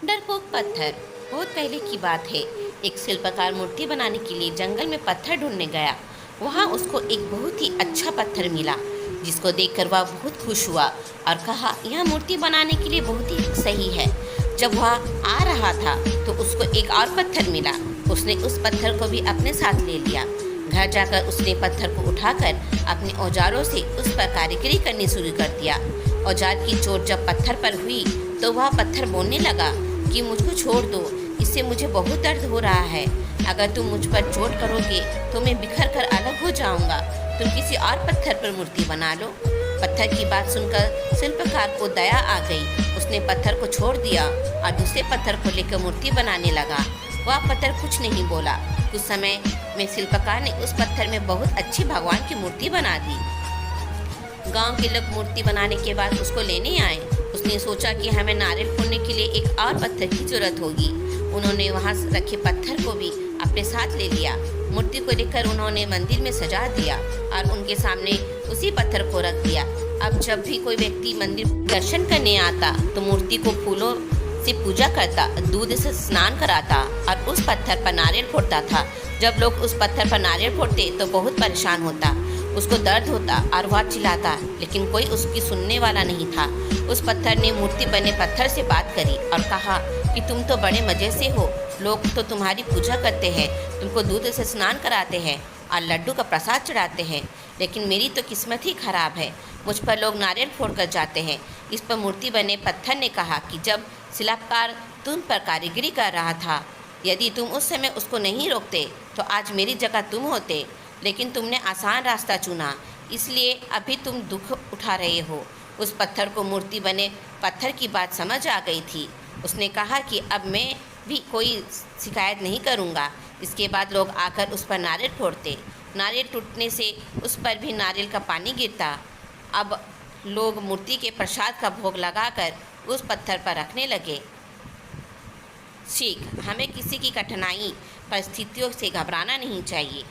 डरपोक पत्थर। बहुत पहले की बात है। एक शिल्पकार मूर्ति बनाने के लिए जंगल में पत्थर ढूंढने गया। वहाँ उसको एक बहुत ही अच्छा पत्थर मिला, जिसको देखकर वह बहुत खुश हुआ और कहा, यह मूर्ति बनाने के लिए बहुत ही सही है। जब वह आ रहा था तो उसको एक और पत्थर मिला। उसने उस पत्थर को भी अपने साथ ले लिया। घर जाकर उसने पत्थर को उठाकर अपने औजारों से उस पर कारीगरी करनी शुरू कर दिया। औजार की चोट जब पत्थर पर हुई तो वह पत्थर बोलने लगा कि मुझको छोड़ दो, इससे मुझे बहुत दर्द हो रहा है। अगर तुम मुझ पर चोट करोगे तो मैं बिखर कर अलग हो जाऊंगा। तुम किसी और पत्थर पर मूर्ति बना लो। पत्थर की बात सुनकर शिल्पकार को दया आ गई। उसने पत्थर को छोड़ दिया और दूसरे पत्थर को लेकर मूर्ति बनाने लगा। वह पत्थर कुछ नहीं बोला। कुछ समय में शिल्पकार ने उस पत्थर में बहुत अच्छी भगवान की मूर्ति बना दी। गांव के लोग मूर्ति बनाने के बाद उसको लेने आए। उसने सोचा कि हमें नारियल फोड़ने के लिए एक और पत्थर की जरूरत होगी। उन्होंने वहां रखे पत्थर को भी अपने साथ ले लिया। मूर्ति को लेकर उन्होंने मंदिर में सजा दिया और उनके सामने उसी पत्थर को रख दिया। अब जब भी कोई व्यक्ति मंदिर दर्शन करने आता तो मूर्ति को फूलों से पूजा करता, दूध से स्नान कराता और उस पत्थर पर नारियल फोड़ता था। जब लोग उस पत्थर पर नारियल फोड़ते तो बहुत परेशान होता, उसको दर्द होता और वह चिल्लाता, लेकिन कोई उसकी सुनने वाला नहीं था। उस पत्थर ने मूर्ति बने पत्थर से बात करी और कहा कि तुम तो बड़े मज़े से हो, लोग तो तुम्हारी पूजा करते हैं, तुमको दूध से स्नान कराते हैं और लड्डू का प्रसाद चढ़ाते हैं, लेकिन मेरी तो किस्मत ही खराब है, मुझ पर लोग नारियल फोड़ कर जाते हैं। इस पर मूर्ति बने पत्थर ने कहा कि जब शिल्पकार तुम पर कारीगरी कर रहा था, यदि तुम उस समय उसको नहीं रोकते तो आज मेरी जगह तुम होते, लेकिन तुमने आसान रास्ता चुना, इसलिए अभी तुम दुख उठा रहे हो। उस पत्थर को मूर्ति बने पत्थर की बात समझ आ गई थी। उसने कहा कि अब मैं भी कोई शिकायत नहीं करूँगा। इसके बाद लोग आकर उस पर नारियल फोड़ते। नारियल टूटने से उस पर भी नारियल का पानी गिरता। अब लोग मूर्ति के प्रसाद का भोग लगाकर उस पत्थर पर रखने लगे। सीख, हमें किसी की कठिनाई परिस्थितियों से घबराना नहीं चाहिए।